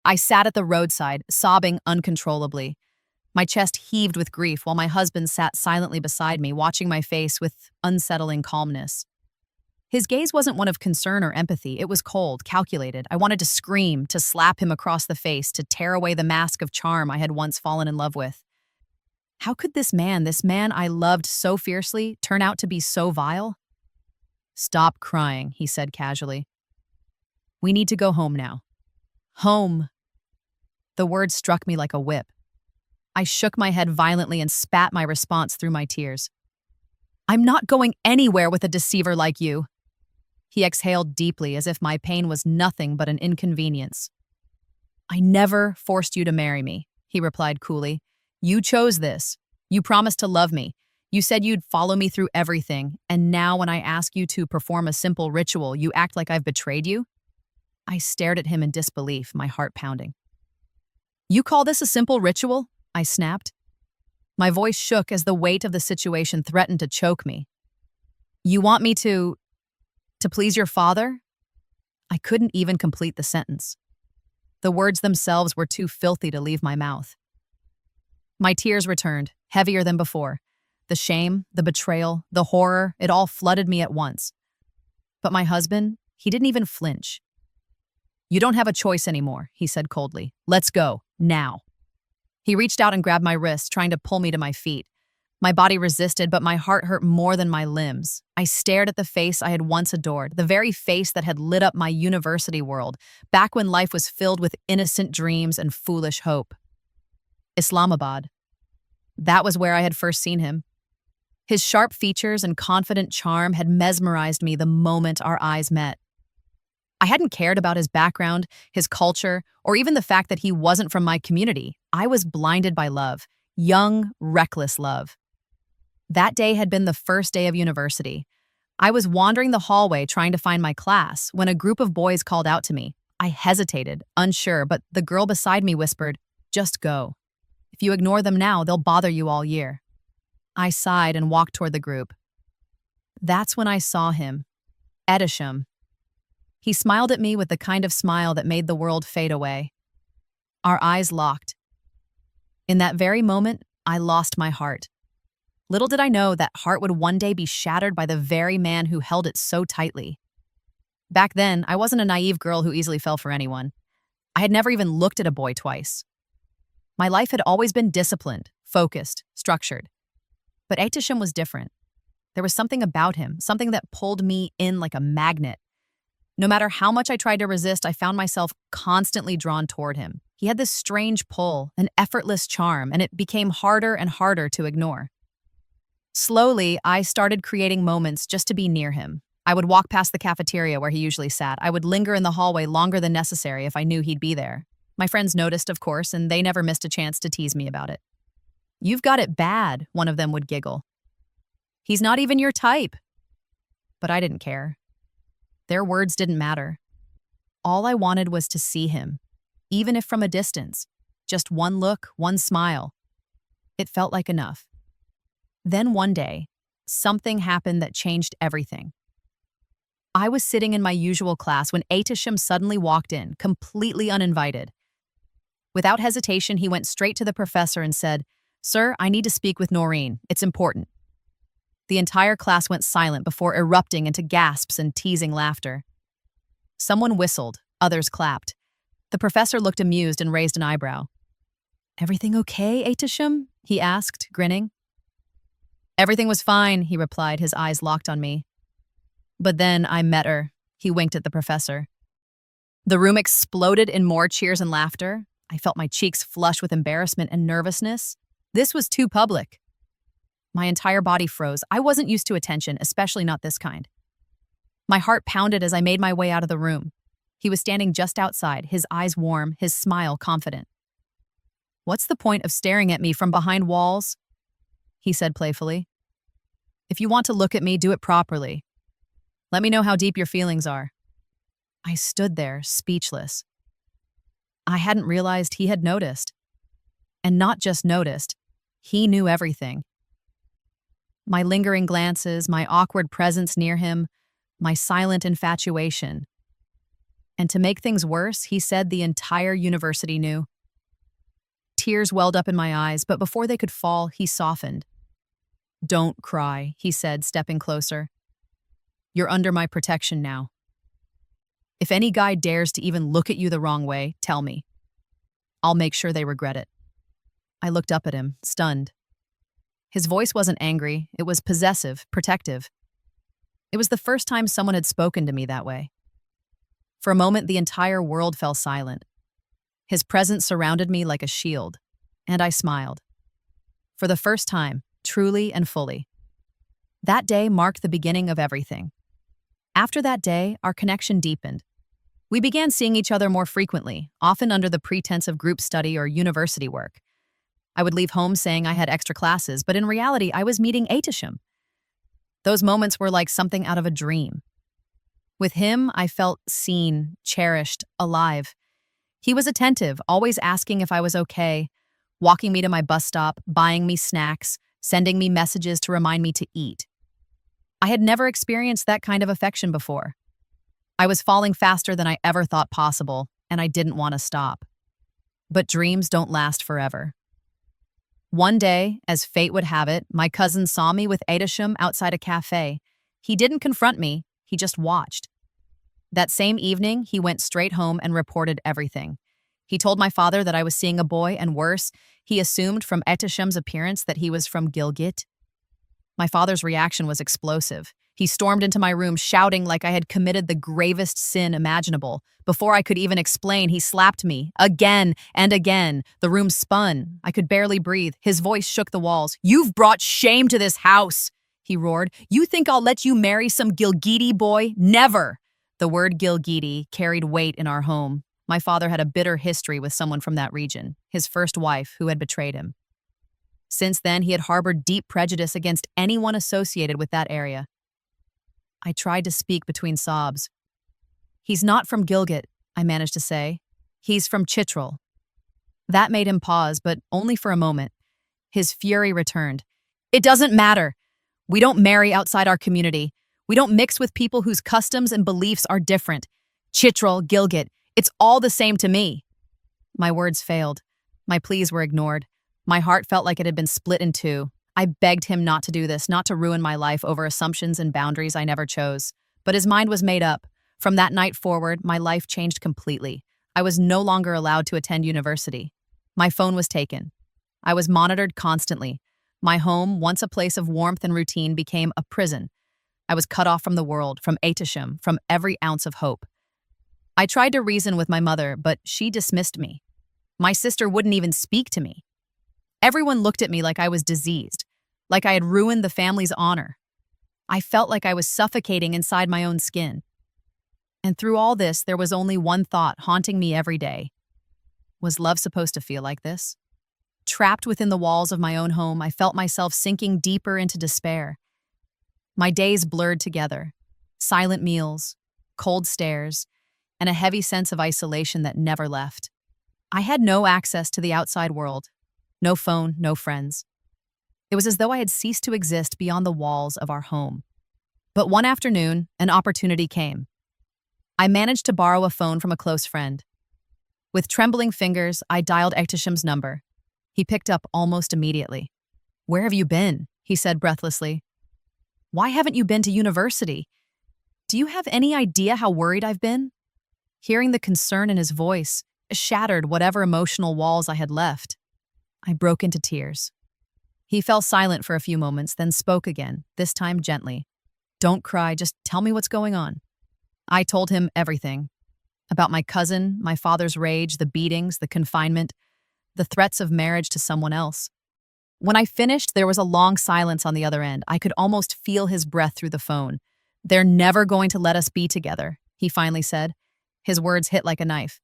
I sat at the roadside, sobbing uncontrollably. My chest heaved with grief while my husband sat silently beside me, watching my face with unsettling calmness. His gaze wasn't one of concern or empathy. It was cold, calculated. I wanted to scream, to slap him across the face, to tear away the mask of charm I had once fallen in love with. How could this man I loved so fiercely, turn out to be so vile? "Stop crying," he said casually. "We need to go home now." Home. The word struck me like a whip. I shook my head violently and spat my response through my tears. "I'm not going anywhere with a deceiver like you." He exhaled deeply as if my pain was nothing but an inconvenience. "I never forced you to marry me," he replied coolly. "You chose this. You promised to love me. You said you'd follow me through everything, and now when I ask you to perform a simple ritual, you act like I've betrayed you?" I stared at him in disbelief, my heart pounding. "You call this a simple ritual?" I snapped. My voice shook as the weight of the situation threatened to choke me. "You want me to please your father?" I couldn't even complete the sentence. The words themselves were too filthy to leave my mouth. My tears returned, heavier than before. The shame, the betrayal, the horror, it all flooded me at once. But my husband, he didn't even flinch. "You don't have a choice anymore," he said coldly. "Let's go, now." He reached out and grabbed my wrist, trying to pull me to my feet. My body resisted, but my heart hurt more than my limbs. I stared at the face I had once adored, the very face that had lit up my university world, back when life was filled with innocent dreams and foolish hope. Islamabad. That was where I had first seen him. His sharp features and confident charm had mesmerized me the moment our eyes met. I hadn't cared about his background, his culture, or even the fact that he wasn't from my community. I was blinded by love, young, reckless love. That day had been the first day of university. I was wandering the hallway trying to find my class when a group of boys called out to me. I hesitated, unsure, but the girl beside me whispered, "Just go. If you ignore them now, they'll bother you all year." I sighed and walked toward the group. That's when I saw him, Edisham. He smiled at me with the kind of smile that made the world fade away. Our eyes locked. In that very moment, I lost my heart. Little did I know that heart would one day be shattered by the very man who held it so tightly. Back then, I wasn't a naive girl who easily fell for anyone. I had never even looked at a boy twice. My life had always been disciplined, focused, structured. But Ehtisham was different. There was something about him, something that pulled me in like a magnet. No matter how much I tried to resist, I found myself constantly drawn toward him. He had this strange pull, an effortless charm, and it became harder and harder to ignore. Slowly, I started creating moments just to be near him. I would walk past the cafeteria where he usually sat. I would linger in the hallway longer than necessary if I knew he'd be there. My friends noticed, of course, and they never missed a chance to tease me about it. "You've got it bad," one of them would giggle. "He's not even your type." But I didn't care. Their words didn't matter. All I wanted was to see him, even if from a distance. Just one look, one smile. It felt like enough. Then one day, something happened that changed everything. I was sitting in my usual class when Ehtisham suddenly walked in, completely uninvited. Without hesitation, he went straight to the professor and said, "Sir, I need to speak with Noreen. It's important." The entire class went silent before erupting into gasps and teasing laughter. Someone whistled, others clapped. The professor looked amused and raised an eyebrow. "Everything okay, Ehtisham?" he asked, grinning. "Everything was fine," he replied, his eyes locked on me. "But then I met her." He winked at the professor. The room exploded in more cheers and laughter. I felt my cheeks flush with embarrassment and nervousness. This was too public. My entire body froze. I wasn't used to attention, especially not this kind. My heart pounded as I made my way out of the room. He was standing just outside, his eyes warm, his smile confident. "What's the point of staring at me from behind walls?" he said playfully. "If you want to look at me, do it properly. Let me know how deep your feelings are." I stood there, speechless. I hadn't realized he had noticed. And not just noticed, he knew everything. My lingering glances, my awkward presence near him, my silent infatuation. And to make things worse, he said the entire university knew. Tears welled up in my eyes, but before they could fall, he softened. "Don't cry," he said, stepping closer. "You're under my protection now. If any guy dares to even look at you the wrong way, tell me. I'll make sure they regret it." I looked up at him, stunned. His voice wasn't angry, it was possessive, protective. It was the first time someone had spoken to me that way. For a moment, the entire world fell silent. His presence surrounded me like a shield, and I smiled. For the first time, truly and fully. That day marked the beginning of everything. After that day, our connection deepened. We began seeing each other more frequently, often under the pretense of group study or university work. I would leave home saying I had extra classes, but in reality, I was meeting Aitisham. Those moments were like something out of a dream. With him, I felt seen, cherished, alive. He was attentive, always asking if I was okay, walking me to my bus stop, buying me snacks, sending me messages to remind me to eat. I had never experienced that kind of affection before. I was falling faster than I ever thought possible, and I didn't want to stop. But dreams don't last forever. One day, as fate would have it, my cousin saw me with Aitisham outside a cafe. He didn't confront me, he just watched. That same evening, he went straight home and reported everything. He told my father that I was seeing a boy, and worse, he assumed from Aitisham's appearance that he was from Gilgit. My father's reaction was explosive. He stormed into my room shouting like I had committed the gravest sin imaginable. Before I could even explain, he slapped me. Again and again. The room spun. I could barely breathe. His voice shook the walls. "You've brought shame to this house," he roared. "You think I'll let you marry some Gilgiti boy? Never!" The word Gilgiti carried weight in our home. My father had a bitter history with someone from that region, his first wife, who had betrayed him. Since then, he had harbored deep prejudice against anyone associated with that area. I tried to speak between sobs. "He's not from Gilgit," I managed to say. "He's from Chitral." That made him pause, but only for a moment. His fury returned. "It doesn't matter. We don't marry outside our community. We don't mix with people whose customs and beliefs are different. Chitral, Gilgit, it's all the same to me." My words failed. My pleas were ignored. My heart felt like it had been split in two. I begged him not to do this, not to ruin my life over assumptions and boundaries I never chose. But his mind was made up. From that night forward, my life changed completely. I was no longer allowed to attend university. My phone was taken. I was monitored constantly. My home, once a place of warmth and routine, became a prison. I was cut off from the world, from Aitisham, from every ounce of hope. I tried to reason with my mother, but she dismissed me. My sister wouldn't even speak to me. Everyone looked at me like I was diseased, like I had ruined the family's honor. I felt like I was suffocating inside my own skin. And through all this, there was only one thought haunting me every day. Was love supposed to feel like this? Trapped within the walls of my own home, I felt myself sinking deeper into despair. My days blurred together. Silent meals, cold stares, and a heavy sense of isolation that never left. I had no access to the outside world. No phone, no friends. It was as though I had ceased to exist beyond the walls of our home. But one afternoon, an opportunity came. I managed to borrow a phone from a close friend. With trembling fingers, I dialed Aitisham's number. He picked up almost immediately. "Where have you been?" he said breathlessly. "Why haven't you been to university? Do you have any idea how worried I've been?" Hearing the concern in his voice shattered whatever emotional walls I had left. I broke into tears. He fell silent for a few moments, then spoke again, this time gently. "Don't cry, just tell me what's going on." I told him everything. About my cousin, my father's rage, the beatings, the confinement, the threats of marriage to someone else. When I finished, there was a long silence on the other end. I could almost feel his breath through the phone. "They're never going to let us be together," he finally said. His words hit like a knife.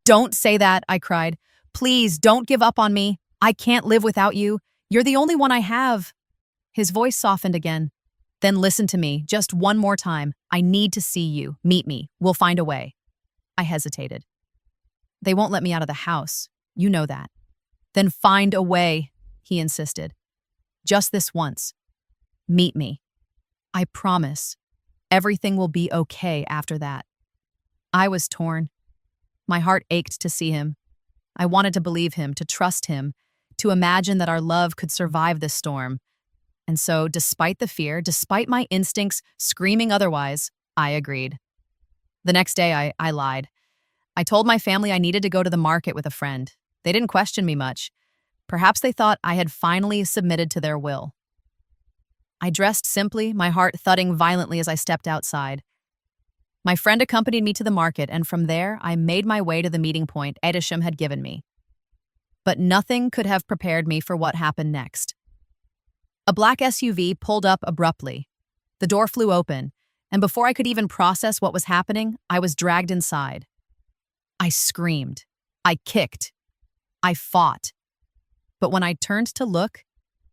"Don't say that," I cried. "Please, don't give up on me. I can't live without you. You're the only one I have." His voice softened again. "Then listen to me, just one more time. I need to see you. Meet me. We'll find a way." I hesitated. "They won't let me out of the house. You know that." "Then find a way," he insisted. "Just this once. Meet me. I promise. Everything will be okay after that." I was torn. My heart ached to see him. I wanted to believe him, to trust him, to imagine that our love could survive this storm. And so, despite the fear, despite my instincts screaming otherwise, I agreed. The next day, I lied. I told my family I needed to go to the market with a friend. They didn't question me much. Perhaps they thought I had finally submitted to their will. I dressed simply, my heart thudding violently as I stepped outside. My friend accompanied me to the market, and from there, I made my way to the meeting point Edisham had given me. But nothing could have prepared me for what happened next. A black SUV pulled up abruptly. The door flew open, and before I could even process what was happening, I was dragged inside. I screamed. I kicked. I fought. But when I turned to look,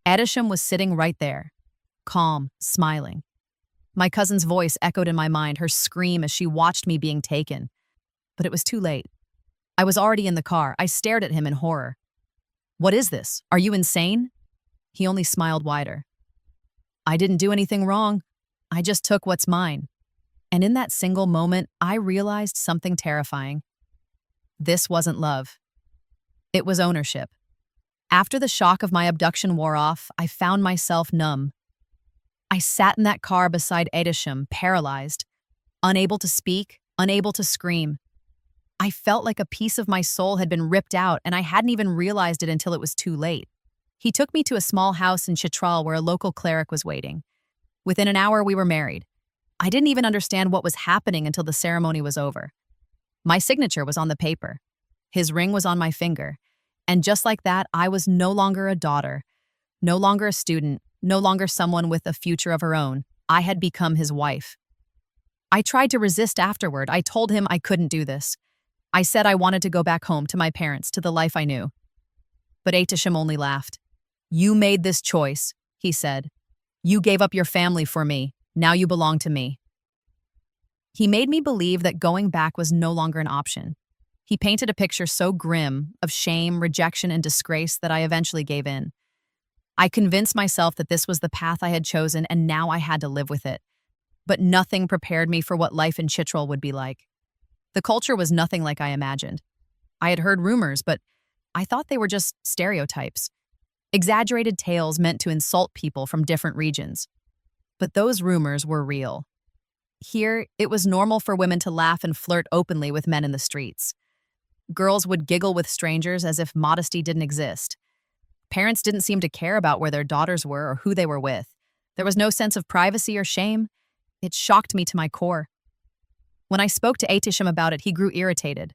Edisham was sitting right there, calm, smiling. My cousin's voice echoed in my mind, her scream as she watched me being taken. But it was too late. I was already in the car. I stared at him in horror. "What is this? Are you insane?" He only smiled wider. "I didn't do anything wrong. I just took what's mine." And in that single moment, I realized something terrifying. This wasn't love. It was ownership. After the shock of my abduction wore off, I found myself numb. I sat in that car beside Edisham, paralyzed, unable to speak, unable to scream. I felt like a piece of my soul had been ripped out, and I hadn't even realized it until it was too late. He took me to a small house in Chitral where a local cleric was waiting. Within an hour, we were married. I didn't even understand what was happening until the ceremony was over. My signature was on the paper. His ring was on my finger. And just like that, I was no longer a daughter, no longer a student, no longer someone with a future of her own. I had become his wife. I tried to resist afterward. I told him I couldn't do this. I said I wanted to go back home to my parents, to the life I knew. But Edisham only laughed. "You made this choice," he said. "You gave up your family for me. Now you belong to me." He made me believe that going back was no longer an option. He painted a picture so grim of shame, rejection, and disgrace that I eventually gave in. I convinced myself that this was the path I had chosen, and now I had to live with it. But nothing prepared me for what life in Chitral would be like. The culture was nothing like I imagined. I had heard rumors, but I thought they were just stereotypes. Exaggerated tales meant to insult people from different regions. But those rumors were real. Here, it was normal for women to laugh and flirt openly with men in the streets. Girls would giggle with strangers as if modesty didn't exist. Parents didn't seem to care about where their daughters were or who they were with. There was no sense of privacy or shame. It shocked me to my core. When I spoke to Edisham about it, he grew irritated.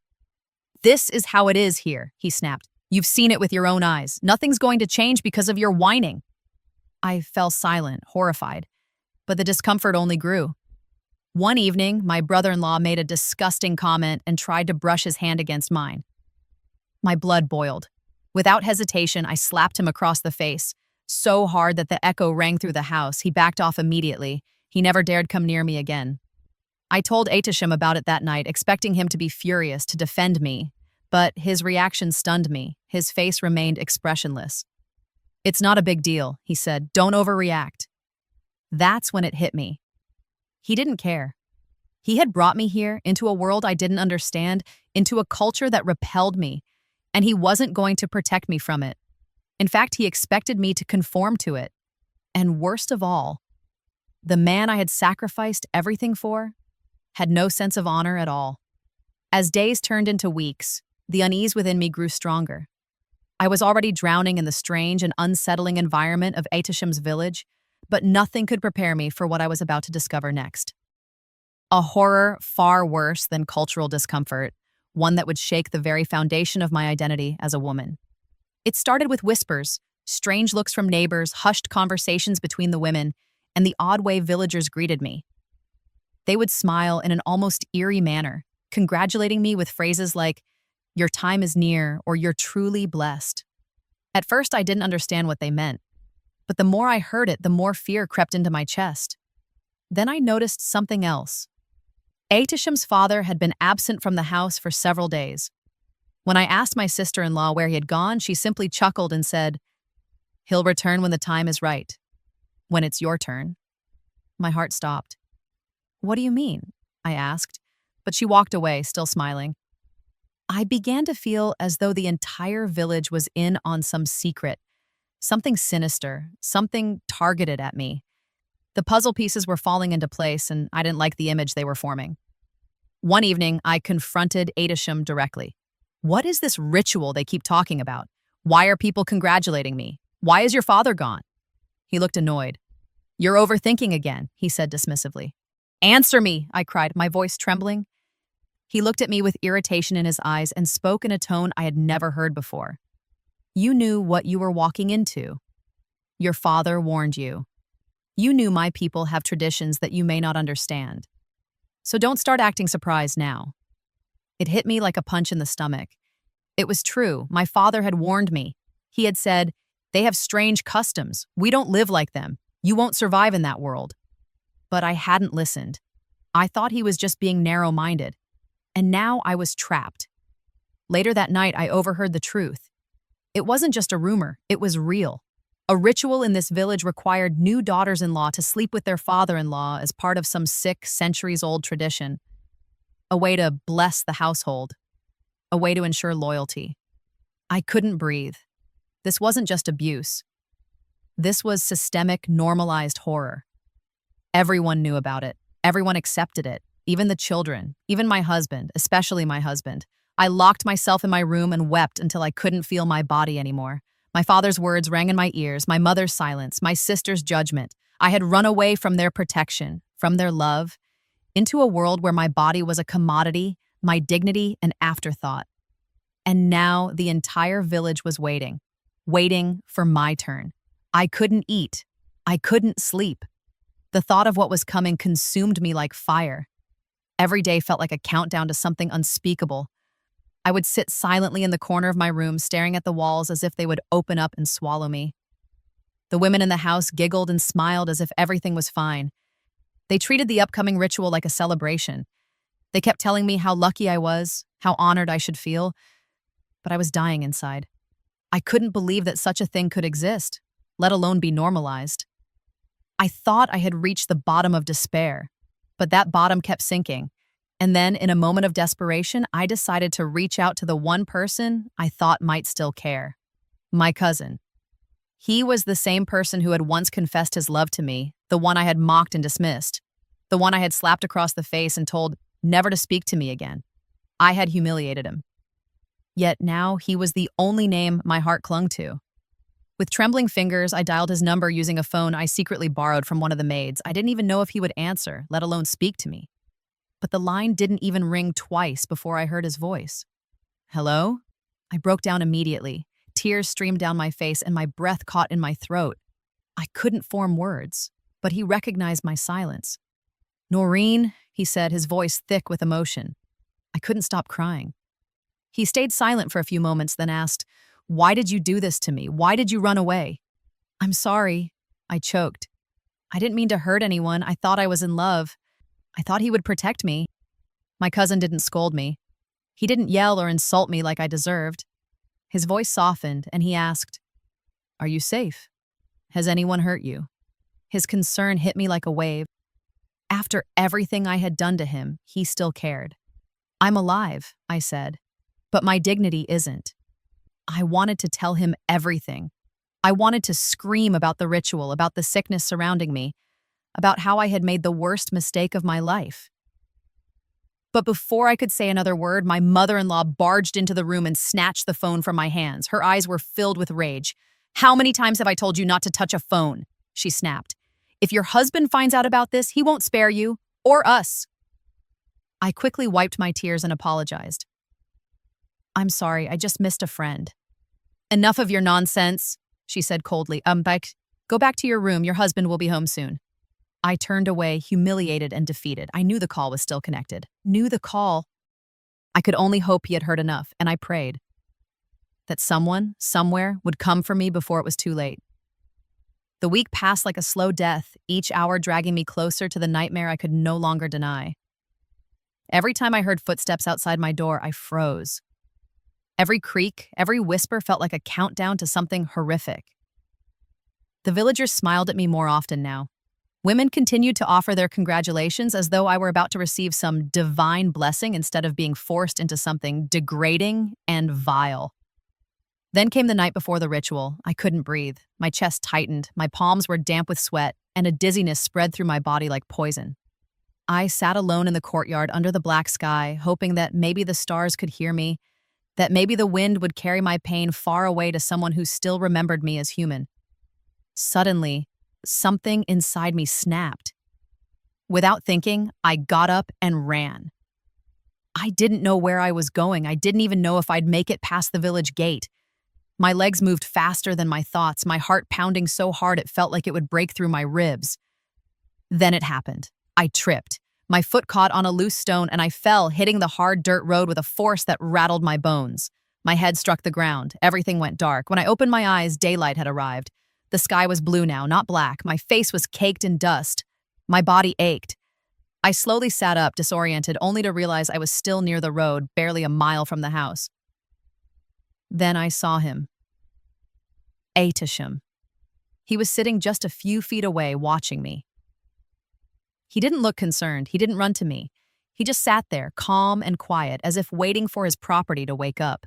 "This is how it is here," he snapped. "You've seen it with your own eyes. Nothing's going to change because of your whining." I fell silent, horrified. But the discomfort only grew. One evening, my brother-in-law made a disgusting comment and tried to brush his hand against mine. My blood boiled. Without hesitation, I slapped him across the face, so hard that the echo rang through the house. He backed off immediately. He never dared come near me again. I told Edisham about it that night, expecting him to be furious, to defend me, but his reaction stunned me. His face remained expressionless. "It's not a big deal," he said. "Don't overreact." That's when it hit me. He didn't care. He had brought me here, into a world I didn't understand, into a culture that repelled me, and he wasn't going to protect me from it. In fact, he expected me to conform to it. And worst of all, the man I had sacrificed everything for had no sense of honor at all. As days turned into weeks, the unease within me grew stronger. I was already drowning in the strange and unsettling environment of Edisham's village, but nothing could prepare me for what I was about to discover next. A horror far worse than cultural discomfort, one that would shake the very foundation of my identity as a woman. It started with whispers, strange looks from neighbors, hushed conversations between the women, and the odd way villagers greeted me. They would smile in an almost eerie manner, congratulating me with phrases like, "Your time is near," or "You're truly blessed." At first, I didn't understand what they meant, but the more I heard it, the more fear crept into my chest. Then I noticed something else. Edisham's father had been absent from the house for several days. When I asked my sister-in-law where he had gone, she simply chuckled and said, "He'll return when the time is right. When it's your turn." My heart stopped. "What do you mean?" I asked, but she walked away, still smiling. I began to feel as though the entire village was in on some secret, something sinister, something targeted at me. The puzzle pieces were falling into place, and I didn't like the image they were forming. One evening, I confronted Adisham directly. What is this ritual they keep talking about? Why are people congratulating me? Why is your father gone? He looked annoyed. You're overthinking again, he said dismissively. Answer me, I cried, my voice trembling. He looked at me with irritation in his eyes and spoke in a tone I had never heard before. You knew what you were walking into. Your father warned you. You knew my people have traditions that you may not understand. So don't start acting surprised now. It hit me like a punch in the stomach. It was true. My father had warned me. He had said, they have strange customs. We don't live like them. You won't survive in that world. But I hadn't listened. I thought he was just being narrow-minded. And now I was trapped. Later that night, I overheard the truth. It wasn't just a rumor, it was real. A ritual in this village required new daughters-in-law to sleep with their father-in-law as part of some sick, centuries-old tradition. A way to bless the household. A way to ensure loyalty. I couldn't breathe. This wasn't just abuse. This was systemic, normalized horror. Everyone knew about it. Everyone accepted it. Even the children. Even my husband, especially my husband. I locked myself in my room and wept until I couldn't feel my body anymore. My father's words rang in my ears, my mother's silence, my sister's judgment. I had run away from their protection, from their love, into a world where my body was a commodity, my dignity an afterthought. And now the entire village was waiting for my turn. I couldn't eat. I couldn't sleep. The thought of what was coming consumed me like fire. Every day felt like a countdown to something unspeakable. I would sit silently in the corner of my room, staring at the walls as if they would open up and swallow me. The women in the house giggled and smiled as if everything was fine. They treated the upcoming ritual like a celebration. They kept telling me how lucky I was, how honored I should feel, but I was dying inside. I couldn't believe that such a thing could exist, let alone be normalized. I thought I had reached the bottom of despair, but that bottom kept sinking. And then, in a moment of desperation, I decided to reach out to the one person I thought might still care. My cousin. He was the same person who had once confessed his love to me, the one I had mocked and dismissed, the one I had slapped across the face and told never to speak to me again. I had humiliated him. Yet now he was the only name my heart clung to. With trembling fingers, I dialed his number using a phone I secretly borrowed from one of the maids. I didn't even know if he would answer, let alone speak to me. But the line didn't even ring twice before I heard his voice. Hello? I broke down immediately. Tears streamed down my face and my breath caught in my throat. I couldn't form words, but he recognized my silence. Noreen, he said, his voice thick with emotion. I couldn't stop crying. He stayed silent for a few moments, then asked, Why did you do this to me? Why did you run away? I'm sorry, I choked. I didn't mean to hurt anyone. I thought I was in love. I thought he would protect me. My cousin didn't scold me. He didn't yell or insult me like I deserved. His voice softened, and he asked, Are you safe? Has anyone hurt you? His concern hit me like a wave. After everything I had done to him, he still cared. I'm alive, I said, but my dignity isn't. I wanted to tell him everything. I wanted to scream about the ritual, about the sickness surrounding me, about how I had made the worst mistake of my life. But before I could say another word, my mother-in-law barged into the room and snatched the phone from my hands. Her eyes were filled with rage. How many times have I told you not to touch a phone? She snapped. If your husband finds out about this, he won't spare you, or us. I quickly wiped my tears and apologized. I'm sorry, I just missed a friend. Enough of your nonsense, she said coldly. Go back to your room, your husband will be home soon. I turned away, humiliated and defeated. I knew the call was still connected. Knew the call. I could only hope he had heard enough, and I prayed that someone, somewhere, would come for me before it was too late. The week passed like a slow death, each hour dragging me closer to the nightmare I could no longer deny. Every time I heard footsteps outside my door, I froze. Every creak, every whisper felt like a countdown to something horrific. The villagers smiled at me more often now. Women continued to offer their congratulations as though I were about to receive some divine blessing instead of being forced into something degrading and vile. Then came the night before the ritual. I couldn't breathe. My chest tightened, my palms were damp with sweat, and a dizziness spread through my body like poison. I sat alone in the courtyard under the black sky, hoping that maybe the stars could hear me, that maybe the wind would carry my pain far away to someone who still remembered me as human. Suddenly, something inside me snapped. Without thinking, I got up and ran. I didn't know where I was going. I didn't even know if I'd make it past the village gate. My legs moved faster than my thoughts, my heart pounding so hard it felt like it would break through my ribs. Then it happened. I tripped. My foot caught on a loose stone and I fell, hitting the hard dirt road with a force that rattled my bones. My head struck the ground. Everything went dark. When I opened my eyes, daylight had arrived. The sky was blue now, not black. My face was caked in dust. My body ached. I slowly sat up, disoriented, only to realize I was still near the road, barely a mile from the house. Then I saw him. Aytisham. He was sitting just a few feet away, watching me. He didn't look concerned. He didn't run to me. He just sat there, calm and quiet, as if waiting for his property to wake up.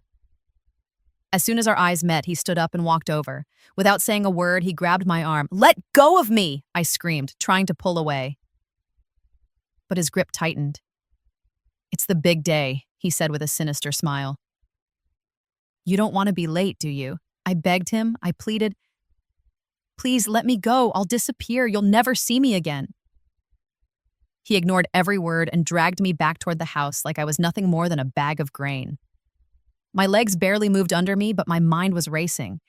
As soon as our eyes met, he stood up and walked over. Without saying a word, he grabbed my arm. "Let go of me!" I screamed, trying to pull away. But his grip tightened. "It's the big day," he said with a sinister smile. "You don't want to be late, do you?" I begged him. I pleaded. "Please let me go. I'll disappear. You'll never see me again." He ignored every word and dragged me back toward the house like I was nothing more than a bag of grain. My legs barely moved under me, but my mind was racing.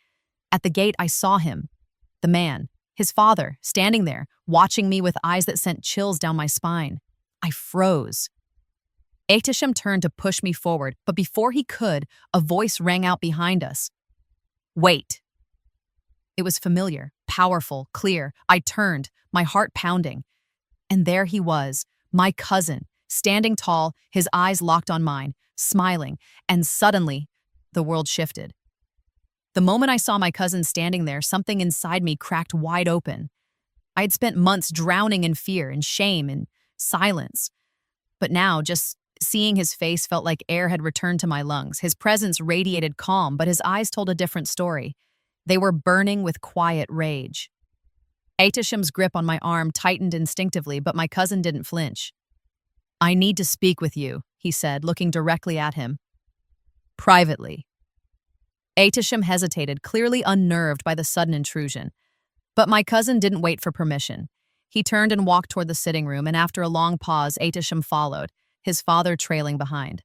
At the gate, I saw him, the man, his father, standing there, watching me with eyes that sent chills down my spine. I froze. Aytisham turned to push me forward, but before he could, a voice rang out behind us. "Wait." It was familiar, powerful, clear. I turned, my heart pounding. And there he was, my cousin, standing tall, his eyes locked on mine, smiling, and suddenly, the world shifted. The moment I saw my cousin standing there, something inside me cracked wide open. I had spent months drowning in fear and shame and silence. But now, just seeing his face felt like air had returned to my lungs. His presence radiated calm, but his eyes told a different story. They were burning with quiet rage. Aytisham's grip on my arm tightened instinctively, but my cousin didn't flinch. "I need to speak with you," he said, looking directly at him. "Privately." Aytisham hesitated, clearly unnerved by the sudden intrusion. But my cousin didn't wait for permission. He turned and walked toward the sitting room, and after a long pause, Aytisham followed, his father trailing behind.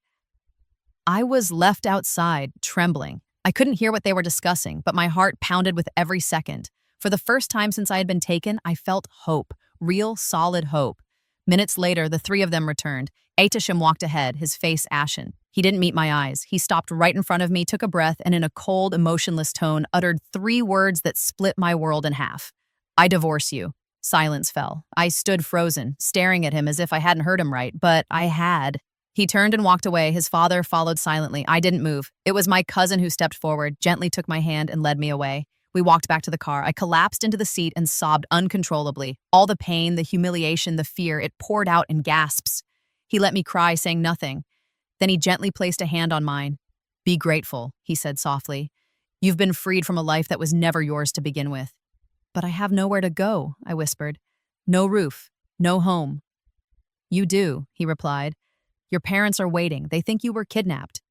I was left outside, trembling. I couldn't hear what they were discussing, but my heart pounded with every second. For the first time since I had been taken, I felt hope, real, solid hope. Minutes later, the three of them returned. Aytisham walked ahead, his face ashen. He didn't meet my eyes. He stopped right in front of me, took a breath, and in a cold, emotionless tone, uttered 3 words that split my world in half. "I divorce you." Silence fell. I stood frozen, staring at him as if I hadn't heard him right, but I had. He turned and walked away. His father followed silently. I didn't move. It was my cousin who stepped forward, gently took my hand, and led me away. We walked back to the car. I collapsed into the seat and sobbed uncontrollably. All the pain, the humiliation, the fear, it poured out in gasps. He let me cry, saying nothing. Then he gently placed a hand on mine. "Be grateful," he said softly. "You've been freed from a life that was never yours to begin with." "But I have nowhere to go," I whispered. "No roof, no home." "You do," he replied. "Your parents are waiting. They think you were kidnapped.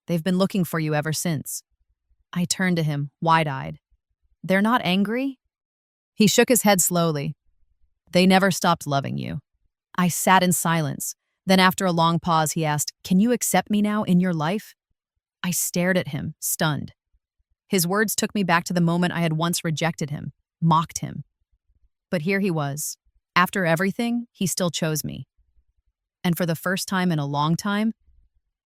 They've been looking for you ever since." I turned to him, wide-eyed. "They're not angry?" He shook his head slowly. "They never stopped loving you." I sat in silence. Then after a long pause, he asked, "Can you accept me now in your life?" I stared at him, stunned. His words took me back to the moment I had once rejected him, mocked him. But here he was. After everything, he still chose me. And for the first time in a long time,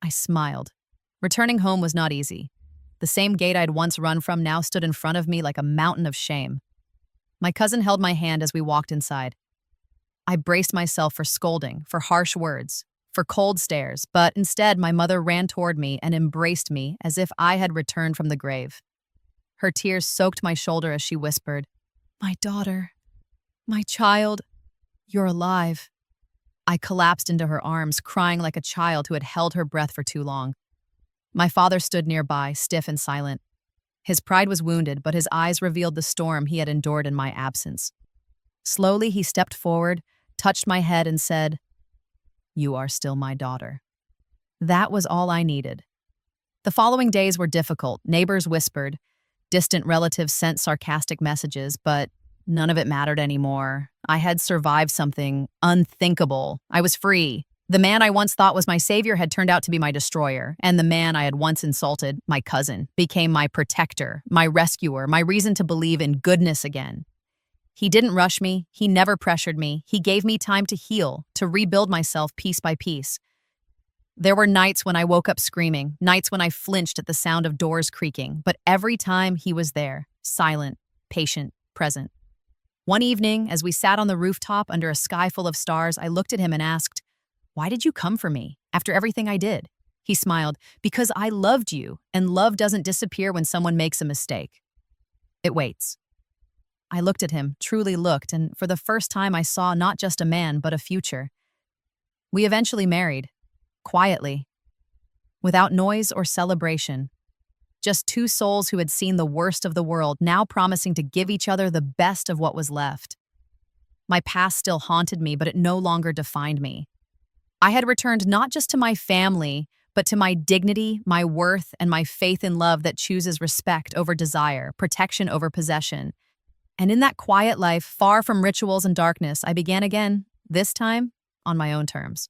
I smiled. Returning home was not easy. The same gate I'd once run from now stood in front of me like a mountain of shame. My cousin held my hand as we walked inside. I braced myself for scolding, for harsh words, for cold stares, but instead my mother ran toward me and embraced me as if I had returned from the grave. Her tears soaked my shoulder as she whispered, "My daughter." My child, you're alive. I collapsed into her arms, crying like a child who had held her breath for too long. My father stood nearby, stiff and silent. His pride was wounded, but his eyes revealed the storm he had endured in my absence. Slowly, he stepped forward, touched my head, and said, "You are still my daughter." That was all I needed. The following days were difficult. Neighbors whispered. Distant relatives sent sarcastic messages, but none of it mattered anymore. I had survived something unthinkable. I was free. The man I once thought was my savior had turned out to be my destroyer, and the man I had once insulted, my cousin, became my protector, my rescuer, my reason to believe in goodness again. He didn't rush me. He never pressured me. He gave me time to heal, to rebuild myself piece by piece. There were nights when I woke up screaming, nights when I flinched at the sound of doors creaking, but every time he was there, silent, patient, present. One evening, as we sat on the rooftop under a sky full of stars, I looked at him and asked, "Why did you come for me, after everything I did?" He smiled, "Because I loved you, and love doesn't disappear when someone makes a mistake. It waits." I looked at him, truly looked, and for the first time I saw not just a man, but a future. We eventually married, quietly, without noise or celebration. Just two souls who had seen the worst of the world, now promising to give each other the best of what was left. My past still haunted me, but it no longer defined me. I had returned not just to my family, but to my dignity, my worth, and my faith in love that chooses respect over desire, protection over possession. And in that quiet life, far from rituals and darkness, I began again, this time on my own terms.